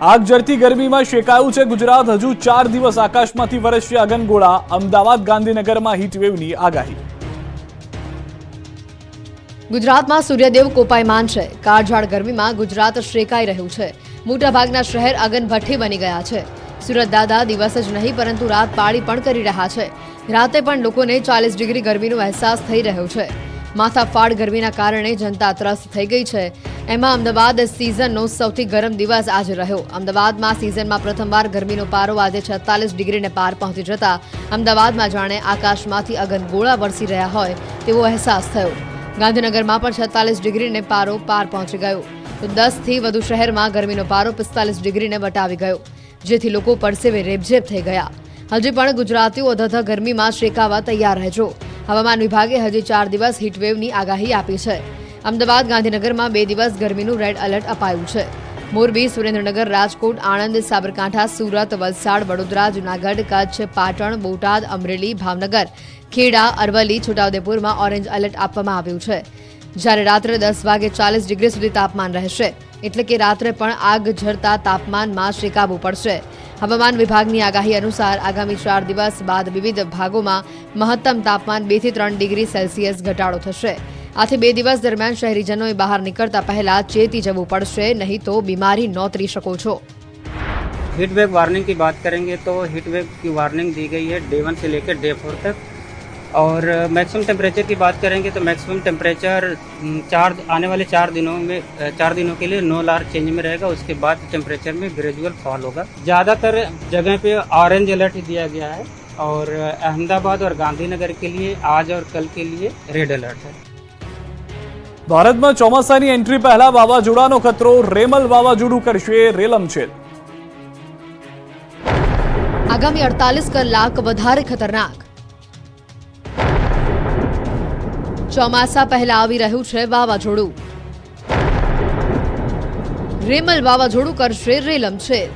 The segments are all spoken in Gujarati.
આગ ઝરતી ગરમીમાં શેકાયું છે ગુજરાત. હજુ 4 દિવસ આકાશમાંથી વરસશે અગનગોળા. અમદાવાદ ગાંધીનગરમાં હીટવેવની આગાહી. ગુજરાતમાં સૂર્યદેવ કોપાયમાન છે. કાળઝાળ ગરમીમાં ગુજરાત શેકાઈ રહ્યું છે. મોટાભાગના શહેર અગનભઠ્ઠી બની ગયા છે. સુરત દાદા દિવસ જ નહીં પરંતુ રાત પાળી પણ કરી રહ્યા છે. રાતે પણ લોકોને 40 ડિગ્રી ગરમીનો અહેસાસ થઈ રહ્યો છે. માથાફાડ ગરમીના કારણે જનતા ત્રસ્ત થઈ ગઈ છે. એમાં અમદાવાદ સિઝનનો સૌથી ગરમ દિવસ આજે રહ્યો. અમદાવાદમાં સિઝનમાં પ્રથમવાર ગરમીનો પારો આજે 46 ડિગ્રીને પાર પહોંચી જતા અમદાવાદમાં જાણે આકાશમાંથી અગનગોળા વરસી રહ્યા હોય તેવો અહેસાસ થયો. ગાંધીનગરમાં પણ 46 ડિગ્રીને પારો પાર પહોંચી ગયો. તો 10થી વધુ શહેરમાં ગરમીનો પારો 45 ડિગ્રીને વટાવી ગયો, જેથી લોકો પરસેવે રેબઝેબ થઈ ગયા. હજી પણ ગુજરાતીઓ અધધ ગરમીમાં શેકાવા તૈયાર રહેજો. હવામાન વિભાગે હજી 4 દિવસ હીટવેવની આગાહી આપી છે. અમદાવાદ ગાંધીનગરમાં 2 દિવસ ગરમીનું રેડ એલર્ટ અપાયું છે. મોરબી, સુરેન્દ્રનગર, રાજકોટ, આણંદ, સાબરકાંઠા, સુરત, વલસાડ, વડોદરા, જૂનાગઢ, કચ્છ, પાટણ, બોટાદ, અમરેલી, ભાવનગર, ખેડા, અરવલ્લી, છોટાઉદેપુરમાં ઓરેન્જ એલર્ટ આપવામાં આવ્યું છે. જ્યારે રાત્રે 10 વાગે 40 ડિગ્રી સુધી તાપમાન રહેશે. એટલે કે રાત્રે પણ આગ ઝરતા તાપમાનમાં શેકાવવું પડશે. હવામાન વિભાગની આગાહી અનુસાર આગામી 4 દિવસ બાદ વિવિધ ભાગોમાં મહત્તમ તાપમાન 2 થી 3 ડિગ્રી સેલ્સિયસ ઘટાડો થશે. આથી 2 દિવસ દરમિયાન શહેરીજનોએ બહાર નીકળતા પહેલા ચેતી જવું પડશે, નહીં તો બીમારી નોતરી શકો છો. हीट वेव वार्निंग की बात करेंगे तो हीट वेव की वार्निंग दी गई है डे 1 से लेकर डे 4 तक. और मैक्सिमम टेम्परेचर की बात करेंगे तो मैक्सिमम टेम्परेचर आने वाले 4 दिनों के लिए नो लार्ज चेंज में रहेगा. उसके बाद टेम्परेचर में ग्रेजुअल फॉल होगा. ज़्यादातर जगह पे ऑरेंज अलर्ट दिया गया है और अहमदाबाद और गांधीनगर के लिए आज और कल के लिए रेड अलर्ट है. ભારતમાં ચોમાસાની એન્ટ્રી પહેલા વાવાઝોડાનો ખતરો. રેમલ વાવાઝોડું કરશે રેલમછેલ. આગામી 48 કલાક વધારે ખતરનાક. ચોમાસા પહેલા આવી રહ્યું છે વાવાઝોડું. રેમલ વાવાઝોડું કરશે રેલમછેલ.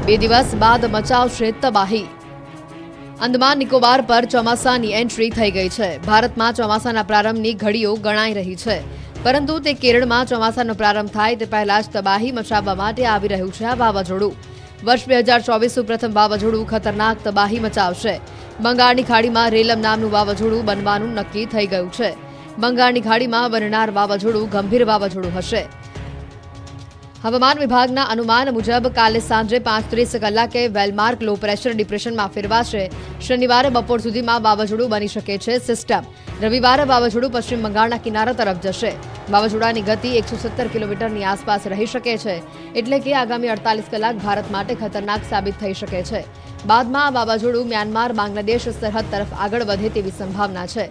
2 દિવસ બાદ મચાવશે તબાહી. અંદમાન નિકોબાર પર ચોમાસાની એન્ટ્રી થઈ ગઈ છે. ભારતમાં ચોમાસાના પ્રારંભની ઘડીઓ ગણાઈ રહી છે, પરંતુ તે કેરળમાં ચોમાસાનો પ્રારંભ થાય તે પહેલા જ તબાહી મચાવવા માટે આવી રહ્યું છે આ વાવાઝોડું. વર્ષ 2024નું પ્રથમ વાવાઝોડું ખતરનાક તબાહી મચાવશે. બંગાળની ખાડીમાં રેલમ નામનું વાવાઝોડું બનવાનું નક્કી થઈ ગયું છે. બંગાળની ખાડીમાં બનનાર વાવાઝોડું ગંભીર વાવાઝોડું હશે. હવામાન વિભાગના અનુમાન મુજબ કાલે સાંજે 5:30 કલાકે વેલમાર્ક લો પ્રેશર ડિપ્રેશનમાં ફેરવાશે. શનિવારે બપોર સુધીમાં વાવાઝોડું બની શકે છે સિસ્ટમ. રવિવારે વાવાઝોડું પશ્ચિમ બંગાળના કિનારા તરફ જશે. વાવાઝોડાની ગતિ 170 કિલોમીટરની આસપાસ રહી શકે છે. એટલે કે આગામી 48 કલાક ભારત માટે ખતરનાક સાબિત થઈ શકે છે. બાદમાં આ વાવાઝોડું મ્યાનમાર, બાંગ્લાદેશ સરહદ તરફ આગળ વધે તેવી સંભાવના છે.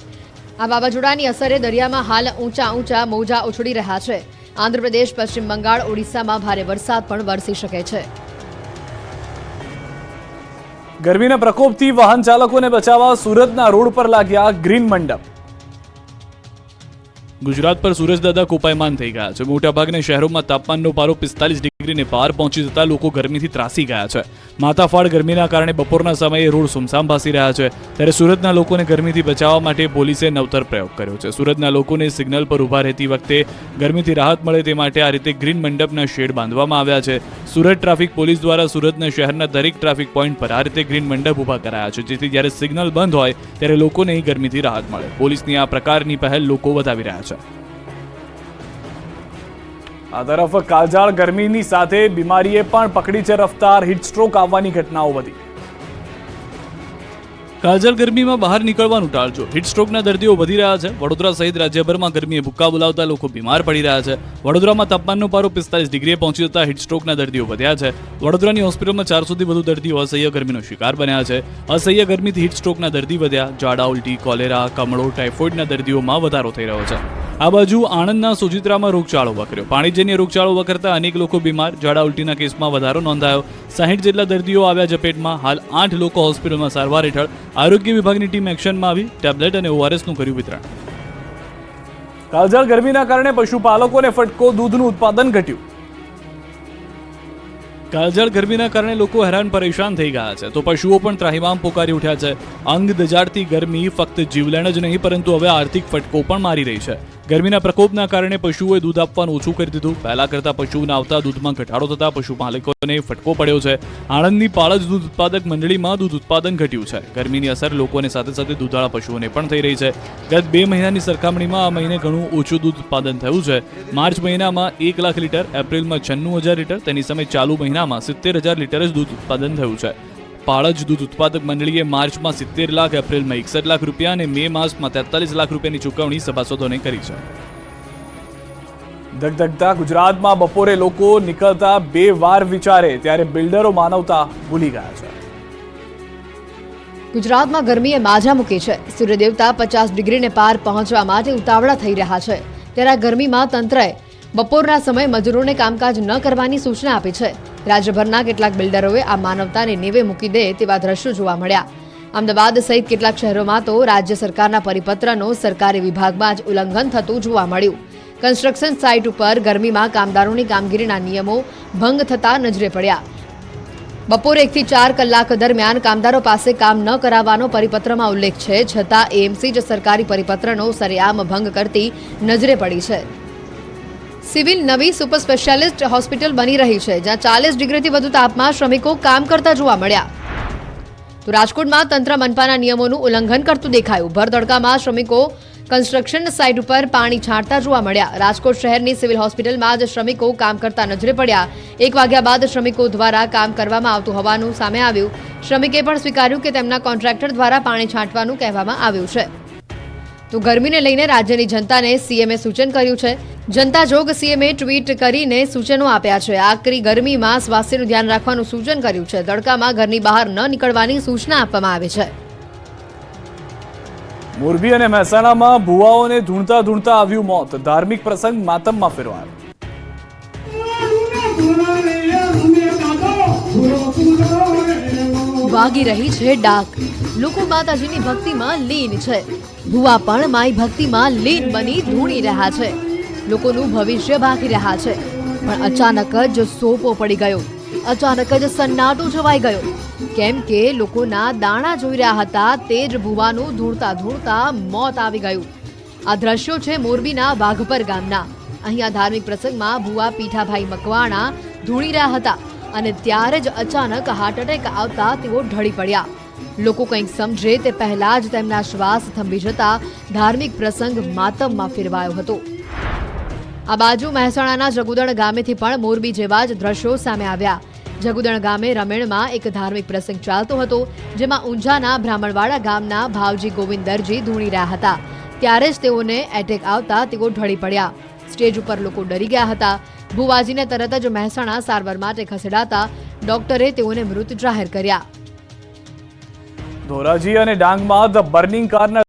આ વાવાઝોડાની અસરે દરિયામાં હાલ ઊંચા મોજા ઉછળી રહ્યા છે. આંધ્રપ્રદેશ, પશ્ચિમ બંગાળ, ઓડિશામાં ભારે વરસાદ પણ વરસી શકે છે. ગરમીના પ્રકોપથી વાહન ચાલકોને બચાવવા સુરતના રોડ પર લાગ્યા ગ્રીન મંડપ. ગુજરાત પર સૂરજદાદા કોપાયમાન થઈ ગયા છે. મોટાભાગના શહેરોમાં તાપમાનનો પારો 45 ડિગ્રીને પાર પહોંચી જતા લોકો ગરમીથી ત્રાસી ગયા છે. માથાફાડ ગરમીના કારણે બપોરના સમયે રોડ સુમસામ ભાસી રહ્યા છે. ત્યારે સુરતના લોકોને ગરમીથી બચાવવા માટે પોલીસે નવતર પ્રયોગ કર્યો છે. સુરતના લોકોને સિગ્નલ પર ઊભા રહેતી વખતે ગરમીથી રાહત મળે તે માટે આ રીતે ગ્રીન મંડપના શેડ બાંધવામાં આવ્યા છે. સુરત ટ્રાફિક પોલીસ દ્વારા સુરતના શહેરના દરેક ટ્રાફિક પોઈન્ટ પર આ રીતે ગ્રીન મંડપ ઊભા કરાયા છે, જેથી જ્યારે સિગ્નલ બંધ હોય ત્યારે લોકોને ગરમીથી રાહત મળે. પોલીસની આ પ્રકારની પહેલ લોકો વધાવી રહ્યા છે. આ તરફ કાળઝાળ ગરમીની સાથે બીમારીએ પણ પકડી છે રફતાર. હીટસ્ટ્રોક આવવાની ઘટનાઓ વધી. કાળઝાળ ગરમીમાં બહાર નીકળવાનું ટાળજો. હીટસ્ટ્રોકના દર્દીઓ વધી રહ્યા છે. વડોદરા સહિત રાજ્યભરમાં ગરમીએ ભૂક્કા બોલાવતા લોકો બીમાર પડી રહ્યા છે. વડોદરામાં તાપમાનનો પારો 45 ડિગ્રીએ પહોંચી જતા હીટસ્ટ્રોકના દર્દીઓ વધ્યા છે. વડોદરાની હોસ્પિટલમાં 400 થી વધુ દર્દીઓ અસહ્ય ગરમીનો શિકાર બન્યા છે. અસહ્ય ગરમીથી હીટસ્ટ્રોકના દર્દી વધ્યા. ઝાડા, ઉલટી, કોલેરા, કમળો, ટાઇફોઇડના દર્દીઓમાં વધારો થઈ રહ્યો છે. આ બાજુ આણંદના સોજિત્રામાં રોગચાળો વકર્યો. પાણીજન્ય રોગચાળો વકરતા અનેક લોકો બીમાર. ઝાડા ઉલટીના કેસમાં વધારો નોંધાયો. 60 જેટલા દર્દીઓ આવ્યા ઝપેટમાં. હાલ 8 લોકો હોસ્પિટલમાં સારવાર હેઠળ. આરોગ્ય વિભાગની ટીમ એક્શનમાં આવી. ટેબ્લેટ અને ઓઆરએસનું કર્યું વિતરણ. કાળઝાળ ગરમીના કારણે પશુપાલકોને ફટકો. દૂધનું ઉત્પાદન ઘટ્યું. કાળઝાળ ગરમીના કારણે લોકો હેરાન પરેશાન થઈ ગયા છે, તો પશુઓ પણ ત્રાહિમામ પોકારી ઉઠ્યા છે. અંગ દજાડતી ગરમી ફક્ત જીવલેણ જ નહીં પરંતુ હવે આર્થિક ફટકો પણ મારી રહી છે. ગરમીના પ્રકોપના કારણે પશુઓએ દૂધ આપવાનું ઓછું કરી દીધું. પહેલા કરતાં પશુઓના આવતા દૂધમાં ઘટાડો થતાં પશુ માલિકોને ફટકો પડ્યો છે. આણંદની પાળજ દૂધ ઉત્પાદક મંડળીમાં દૂધ ઉત્પાદન ઘટ્યું છે. ગરમીની અસર લોકોને સાથે સાથે દૂધાળા પશુઓને પણ થઈ રહી છે. ગત 2 મહિનાની સરખામણીમાં આ મહિને ઘણું ઓછું દૂધ ઉત્પાદન થયું છે. માર્ચ મહિનામાં 1 લાખ લીટર, એપ્રિલમાં 96,000 લીટર, તેની સામે ચાલુ મહિનામાં 70,000 લીટર જ દૂધ ઉત્પાદન થયું છે. પાળજ દૂધ ઉત્પાદક મંડળીએ માર્ચમાં 70 લાખ, એપ્રિલમાં 61 લાખ રૂપિયા અને મે માસમાં 43 લાખ રૂપિયાની ચૂકવણી સભાસદોને કરી છે. ધગધગતા ગુજરાતમાં બપોરે લોકો નીકળતા 2 વાર વિચારે ત્યારે બિલ્ડરો માનવતા ભૂલી ગયા છે. ગુજરાતમાં ગરમીએ માજા મૂકી છે. સૂર્યદેવતા 50 ડિગ્રીને પાર પહોંચવા માટે ઉતાવળા થઈ રહ્યા છે. ત્યારે આ ગરમીમાં તંત્રએ બપોરના સમયે મજૂરોને કામકાજ ન કરવાની સૂચના આપી છે. રાજ્યભરના કેટલાક બિલ્ડરોએ આ માનવતાને નેવે મૂકી દે તેવા દ્રશ્યો જોવા મળ્યા. અમદાવાદ સહિત કેટલાક શહેરોમાં તો રાજ્ય સરકારના પરિપત્રનો સરકારી વિભાગમાં જ ઉલ્લંઘન થતું જોવા મળ્યું. કન્સ્ટ્રક્શન સાઇટ ઉપર ગરમીમાં કામદારોની કામગીરીના નિયમો ભંગ થતા નજરે પડ્યા. બપોરે 1 થી 4 કલાક દરમિયાન કામદારો પાસે કામ ન કરાવવાનો પરિપત્રમાં ઉલ્લેખ છે, છતાં એએમસી જ સરકારી પરિપત્રનો સરેઆમ ભંગ કરતી નજરે પડી છે. સિવિલ નવી સુપર સ્પેશિયાલિસ્ટ હોસ્પિટલ બની રહી છે, જ્યાં 40 ડિગ્રીથી વધુ તાપમાં શ્રમિકો કામ કરતા જોવા મળ્યા. તો રાજકોટમાં તંત્ર મનપાના નિયમોનું ઉલ્લંઘન કરતું દેખાયું. ભર તડકામાં શ્રમિકો કન્સ્ટ્રક્શન સાઇટ ઉપર પાણી છાંટતા જોવા મળ્યા. રાજકોટ શહેરની સિવિલ હોસ્પિટલમાં જ શ્રમિકો કામ કરતા નજરે પડ્યા. 1 વાગ્યા બાદ શ્રમિકો દ્વારા કામ કરવામાં આવતું હોવાનું સામે આવ્યું. શ્રમિકે પણ સ્વીકાર્યું કે તેમના કોન્ટ્રાક્ટર દ્વારા પાણી છાંટવાનું કહેવામાં આવ્યું છે. તો ગરમીને લઈને રાજ્યની જનતાને સીએમએ સૂચન કર્યું છે. જનતા જોગ સીએમએ ટ્વીટ કરીને સૂચનો આપ્યા છે. આકરી ગરમીમાં સ્વાસ્થ્યનું ધ્યાન રાખવાનું સૂચન કર્યું છે. તડકામાં ઘરની બહાર ન નીકળવાની સૂચના આપવામાં આવી છે. મોરબી અને મહેસાણામાં ભુવાઓને ધૂણતા ધૂણતા આવ્યું મોત. ધાર્મિક પ્રસંગ માતમમાં ફેરવાયો. વાગી રહી છે ડાક. લોકો માતાજીની ભક્તિમાં લીન છે. ભુવા પણ માઈ ભક્તિમાં લીન બની ધૂણી રહ્યા છે. લોકોનું ભવિષ્ય ભાગી રહ્યા છે. પણ અચાનક જ સોપો પડી ગયો. અચાનક જ સન્નાટો છવાઈ ગયો. કેમ કે લોકોના દાણા જોઈ રહ્યા હતા, તે જ ભુવાનું ધૂણતા ધૂણતા મોત આવી ગયું. આ દ્રશ્યો છે મોરબીના વાઘપર ગામના. અહીંયા ધાર્મિક પ્રસંગમાં ભુવા પીઠાભાઈ મકવાણા ધૂણી રહ્યા હતા અને ત્યારે જ અચાનક હાર્ટ એટેક આવતા તેઓ ઢળી પડ્યા. લોકો કંઈક સમજે તે પહેલા જ તેમના શ્વાસ થંભી જતા ધાર્મિક પ્રસંગ માતમમાં ફેરવાયો હતો. આ બાજુ મહેસાણાના જગુદણ ગામેથી પણ મોરબી જેવા જ દ્રશ્યો સામે આવ્યા. જગુદણ ગામે રમેણમાં એક ધાર્મિક પ્રસંગ ચાલતો હતો, જેમાં ઊંઝાના બ્રાહ્મણવાડા ગામના ભાવજી ગોવિંદરજી ધૂણી રહ્યા હતા. ત્યારે જ તેઓને એટેક આવતા તેઓ ઢળી પડ્યા. સ્ટેજ ઉપર લોકો ડરી ગયા હતા. ભુવાજીને તરત જ મહેસાણા સારવાર માટે ખસેડાતા ડોક્ટરે તેઓને મૃત જાહેર કર્યા. ધોરાજી અને ડાંગમાં ધ બર્નિંગ કારના